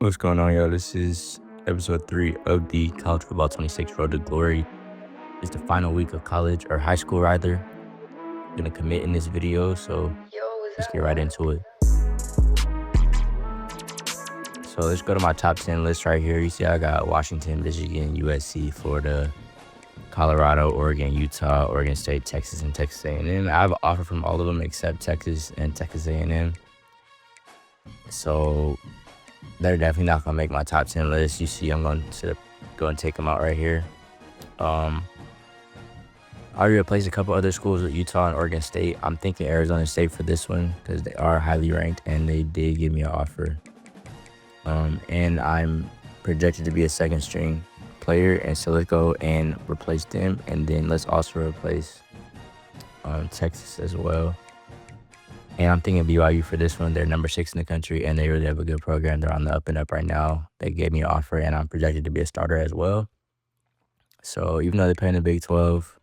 What's going on, y'all? This is episode 3 of the College Football 26 Road to Glory. It's the final week of college, or high school rather. I'm gonna commit in this video, so let's get right into it. So let's go to my top 10 list right here. You see I got Washington, Michigan, USC, Florida, Colorado, Oregon, Utah, Oregon State, Texas, and Texas A&M. I have an offer from all of them except Texas and Texas A&M. So they're definitely not gonna make my top 10 list. You see, I'm going to go and take them out right here. I already replaced a couple other schools with Utah and Oregon State. I'm thinking Arizona State for this one because they are highly ranked and they did give me an offer. And I'm projected to be a second string player, and so let's go and replace them, and then let's also replace Texas as well. And I'm thinking BYU for this one. They're number 6 in the country, and they really have a good program. They're on the up and up right now. They gave me an offer, and I'm projected to be a starter as well. So even though they play in the Big 12,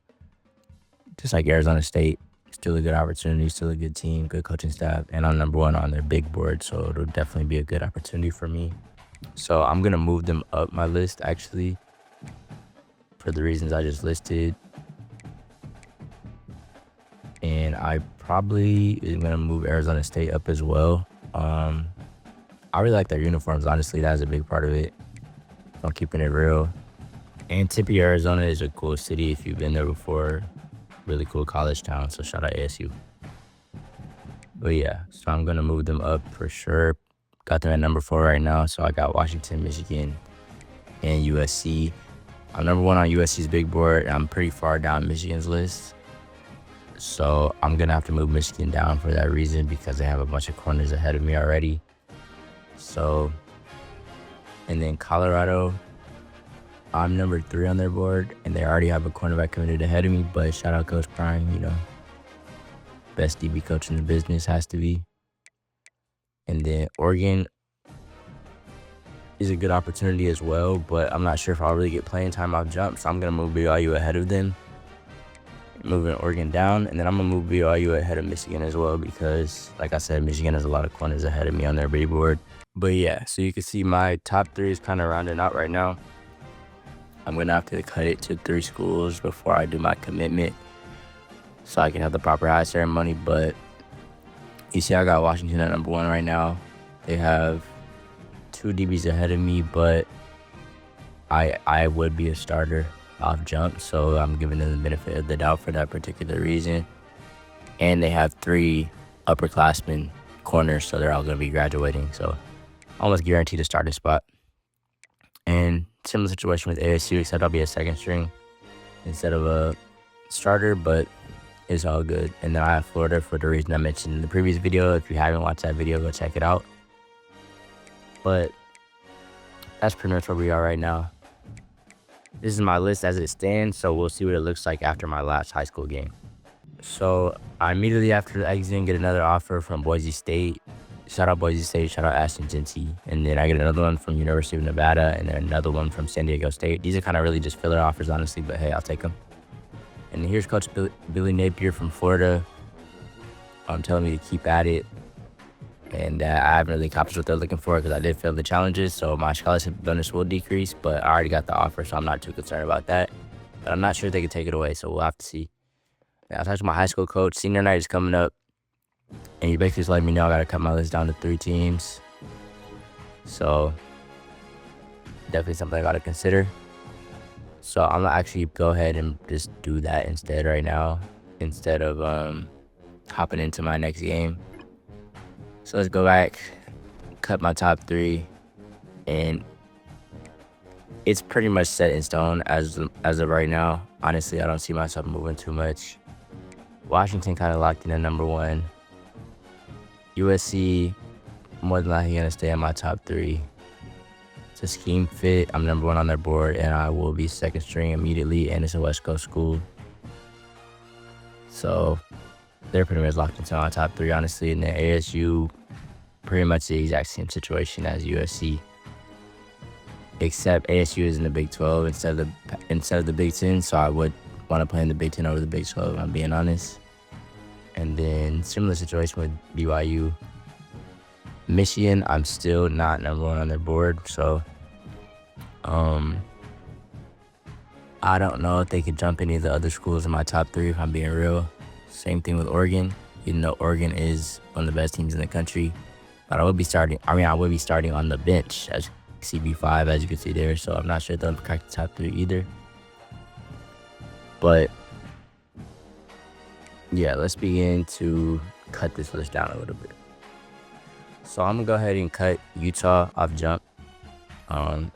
just like Arizona State, still a good opportunity, still a good team, good coaching staff, and I'm number 1 on their big board, so it'll definitely be a good opportunity for me. So I'm going to move them up my list, actually, for the reasons I just listed. And I probably am going to move Arizona State up as well. I really like their uniforms, honestly. That's a big part of it. I'm keeping it real. And Tempe, Arizona is a cool city if you've been there before. Really cool college town, so shout out ASU. But yeah, so I'm going to move them up for sure. Got them at number 4 right now. So I got Washington, Michigan, and USC. I'm number 1 on USC's big board. I'm pretty far down Michigan's list. So I'm going to have to move Michigan down for that reason because they have a bunch of corners ahead of me already. So, and then Colorado, I'm number 3 on their board, and they already have a cornerback committed ahead of me, but shout out Coach Prime, best DB coach in the business has to be. And then Oregon is a good opportunity as well, but I'm not sure if I'll really get playing time off jump, so I'm going to move BYU ahead of them. Moving Oregon down, and then I'm gonna move BYU ahead of Michigan as well because, like I said, Michigan has a lot of corners ahead of me on their big board. But yeah, so you can see my top 3 is kind of rounding out right now. I'm gonna have to cut it to 3 schools before I do my commitment so I can have the proper hire ceremony. But you see I got Washington at number 1 right now. They have 2 DBs ahead of me, but I would be a starter off jump, so I'm giving them the benefit of the doubt for that particular reason. And they have 3 upperclassmen corners, so they're all going to be graduating, so almost guaranteed a starting spot. And similar situation with ASU, except I'll be a second string instead of a starter, but it's all good. And then I have Florida for the reason I mentioned in the previous video. If you haven't watched that video, go check it out. But that's pretty much where we are right now. This is my list as it stands, so we'll see what it looks like after my last high school game. So I immediately after exiting get another offer from Boise State. Shout out Boise State, shout out Ashton Genty. And then I get another one from University of Nevada, and then another one from San Diego State. These are kind of really just filler offers, honestly, but hey, I'll take them. And here's Coach Billy Napier from Florida. Telling me to keep at it. And I haven't really accomplished what they're looking for because I did fail the challenges, so my scholarship bonus will decrease, but I already got the offer, so I'm not too concerned about that. But I'm not sure if they can take it away, so we'll have to see. I talked to my high school coach. Senior night is coming up, and he basically just let me know I got to cut my list down to 3 teams. So definitely something I got to consider. So I'm going to actually go ahead and just do that instead right now, instead of hopping into my next game. So let's go back, cut my top 3, and it's pretty much set in stone as of right now. Honestly, I don't see myself moving too much. Washington kind of locked in at number 1. USC, more than likely going to stay in my top 3. It's a scheme fit. I'm number 1 on their board, and I will be second string immediately, and it's a West Coast school. So they're pretty much locked into my top 3, honestly. And then ASU, pretty much the exact same situation as USC, except ASU is in the Big 12 instead of the Big 10. So I would want to play in the Big 10 over the Big 12, if I'm being honest. And then similar situation with BYU. Michigan, I'm still not number one on their board, so I don't know if they could jump any of the other schools in my top 3 if I'm being real. Same thing with Oregon, even though Oregon is one of the best teams in the country. But I would be starting on the bench as CB5, as you can see there. So I'm not sure if they'll crack the top 3 either. But yeah, let's begin to cut this list down a little bit. So I'm gonna go ahead and cut Utah off jump.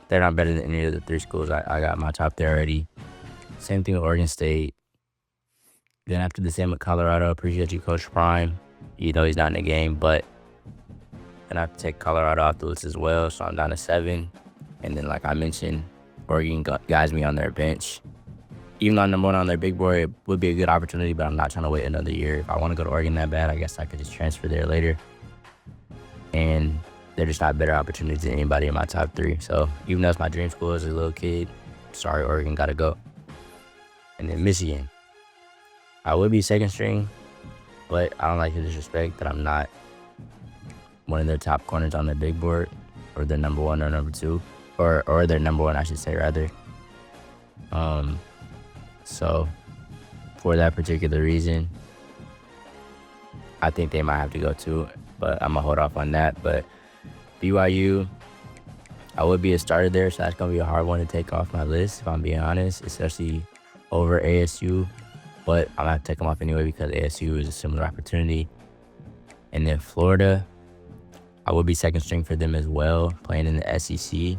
They're not better than any of the 3 schools. I got my top there already. Same thing with Oregon State. Then after the same with Colorado, appreciate you, Coach Prime. You know he's not in the game, but then I have to take Colorado off the list as well, so I'm down to 7. And then, like I mentioned, Oregon guys me on their bench. Even though I'm number 1 on their big board, it would be a good opportunity, but I'm not trying to wait another year. If I want to go to Oregon that bad, I guess I could just transfer there later. And they're just not better opportunities than anybody in my top 3. So even though it's my dream school as a little kid, sorry, Oregon, gotta go. And then Michigan. I would be second string, but I don't like to disrespect that I'm not one of their top corners on their big board, or their number 1 or number 2, or their number 1, I should say, rather. So for that particular reason, I think they might have to go too, but I'm gonna hold off on that. But BYU, I would be a starter there, so that's gonna be a hard one to take off my list, if I'm being honest, especially over ASU. But I'm gonna have to take them off anyway because ASU is a similar opportunity. And then Florida, I would be second string for them as well, playing in the SEC.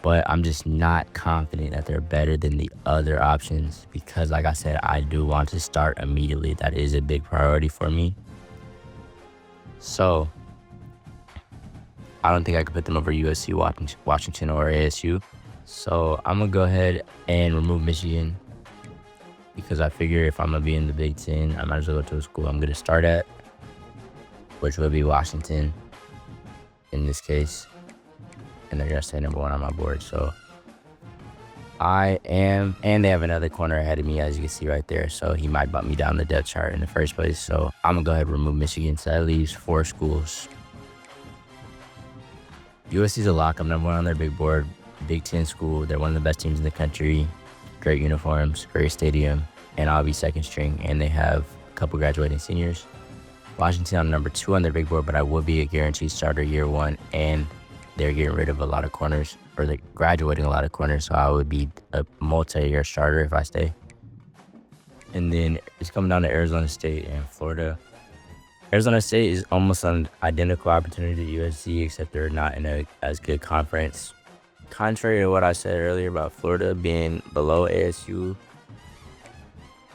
But I'm just not confident that they're better than the other options because, like I said, I do want to start immediately. That is a big priority for me. So I don't think I could put them over USC, Washington, or ASU. So I'm going to go ahead and remove Michigan because I figure if I'm going to be in the Big Ten, I might as well go to a school I'm going to start at, which would be Washington in this case. And they're going to stay number 1 on my board. So I am, and they have another corner ahead of me, as you can see right there. So he might bump me down the depth chart in the first place. So I'm going to go ahead and remove Michigan. So that leaves 4 schools. USC's a lock. I'm number 1 on their big board. Big Ten school. They're one of the best teams in the country. Great uniforms, great stadium, and I'll be second string. And they have a couple graduating seniors. Washington, I'm number 2 on their big board, but I will be a guaranteed starter year 1. And they're getting rid of a lot of corners, or they're graduating a lot of corners, so I would be a multi-year starter if I stay. And then it's coming down to Arizona State and Florida. Arizona State is almost an identical opportunity to USC, except they're not in a as good conference. Contrary to what I said earlier about Florida being below ASU,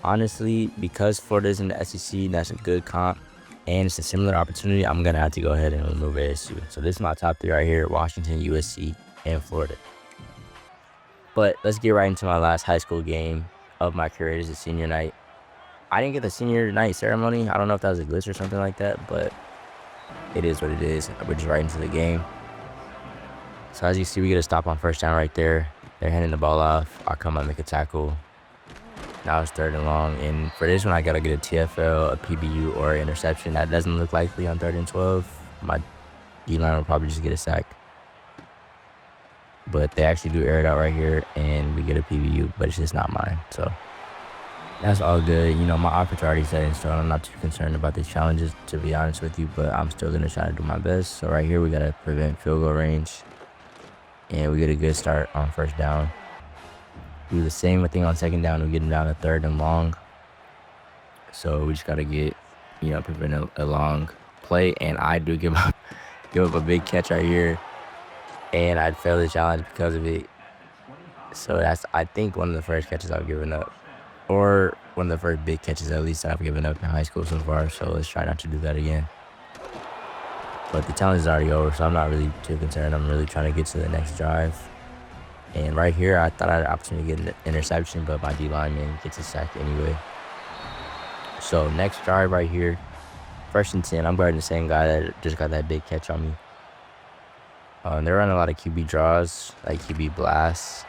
honestly, because Florida's in the SEC, that's a good comp, and it's a similar opportunity, I'm going to have to go ahead and remove ASU. So this is my top 3 right here: Washington, USC, and Florida. But let's get right into my last high school game of my career. This is senior night. I didn't get the senior night ceremony. I don't know if that was a glitch or something like that, but it is what it is. We're just right into the game. So as you see, we get a stop on first down right there. They're handing the ball off. I come up, make a tackle. Now it's 3rd and long, and for this one, I got to get a TFL, a PBU, or an interception. That doesn't look likely on 3rd and 12. My D-line will probably just get a sack. But they actually do air it out right here, and we get a PBU, but it's just not mine. So that's all good. You know, my offense already set in stone. I'm not too concerned about these challenges, to be honest with you, but I'm still going to try to do my best. So right here, we got to prevent field goal range, and we get a good start on first down. Do the same thing on second down. We get them down to 3rd and long. So we just got to get, prevent a long play. And I do give up a big catch right here. And I'd fail the challenge because of it. So that's, I think, one of the first catches I've given up. Or one of the first big catches, at least, I've given up in high school so far. So let's try not to do that again. But the challenge is already over, so I'm not really too concerned. I'm really trying to get to the next drive. And right here, I thought I had an opportunity to get an interception, but my D-lineman gets a sack anyway. So next drive right here, 1st and 10. I'm guarding the same guy that just got that big catch on me. They're running a lot of QB draws, like QB blasts.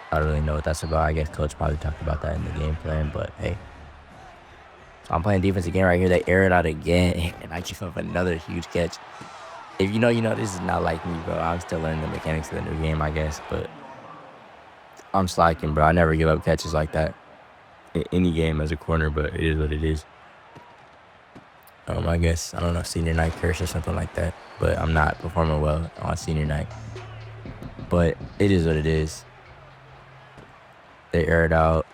I don't really know what that's about. I guess coach probably talked about that in the game plan, but hey. So I'm playing defense again right here. They air it out again, and I give up another huge catch. If you know, you know. This is not like me, bro. I'm still learning the mechanics of the new game, I guess. But I'm slacking, bro. I never give up catches like that in any game as a corner, but it is what it is. I guess, I don't know, senior night curse or something like that. But I'm not performing well on senior night. But it is what it is. They air it out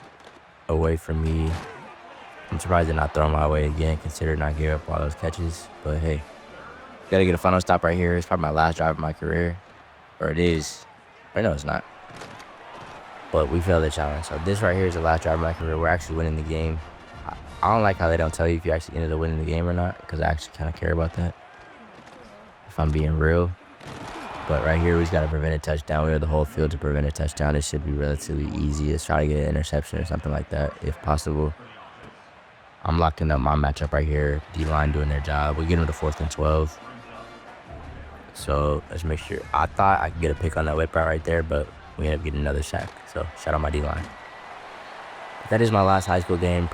away from me. I'm surprised they're not throwing my way again, considering not giving up all those catches. But hey, gotta get a final stop right here. It's probably my last drive of my career. Or it is. Or no, it's not. But we failed the challenge. So this right here is the last drive of my career. We're actually winning the game. I don't like how they don't tell you if you actually ended up winning the game or not, because I actually kind of care about that, if I'm being real. But right here, we just got to prevent a touchdown. We have the whole field to prevent a touchdown. It should be relatively easy. Let's try to get an interception or something like that, if possible. I'm locking up my matchup right here. D-line doing their job. We get them to 4th and 12. So let's make sure. I thought I could get a pick on that whip right there, but we ended up getting another sack. So shout out my D-line. That is my last high school game.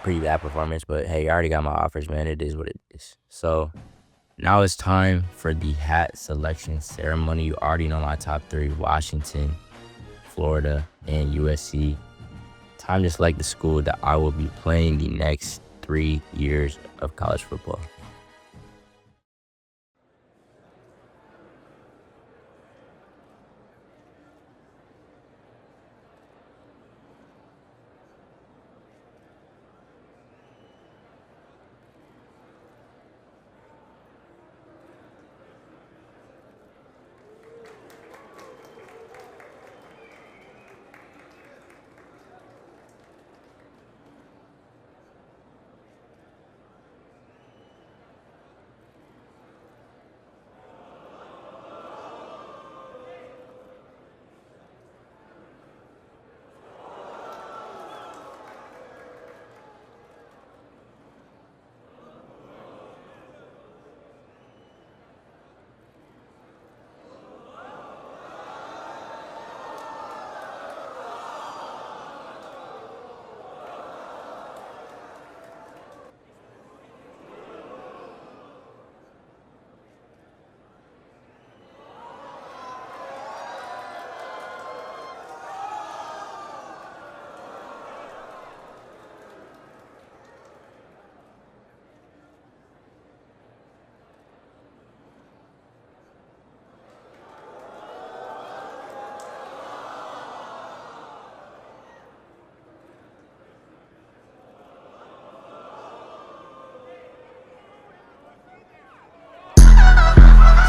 Pretty bad performance, but hey, I already got my offers, man. It is what it is. So now it's time for the hat selection ceremony. You already know my top 3: Washington, Florida, and USC. Time to select the school that I will be playing the next 3 years of college football.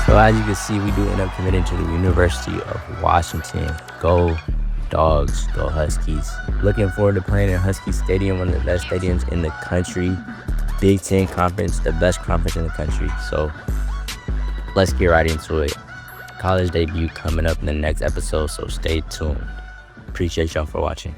So as you can see, we do end up committing to the University of Washington. Go Dogs, go Huskies. Looking forward to playing in Husky Stadium, one of the best stadiums in the country. Big Ten Conference, the best conference in the country. So let's get right into it. College debut coming up in the next episode, so stay tuned. Appreciate y'all for watching.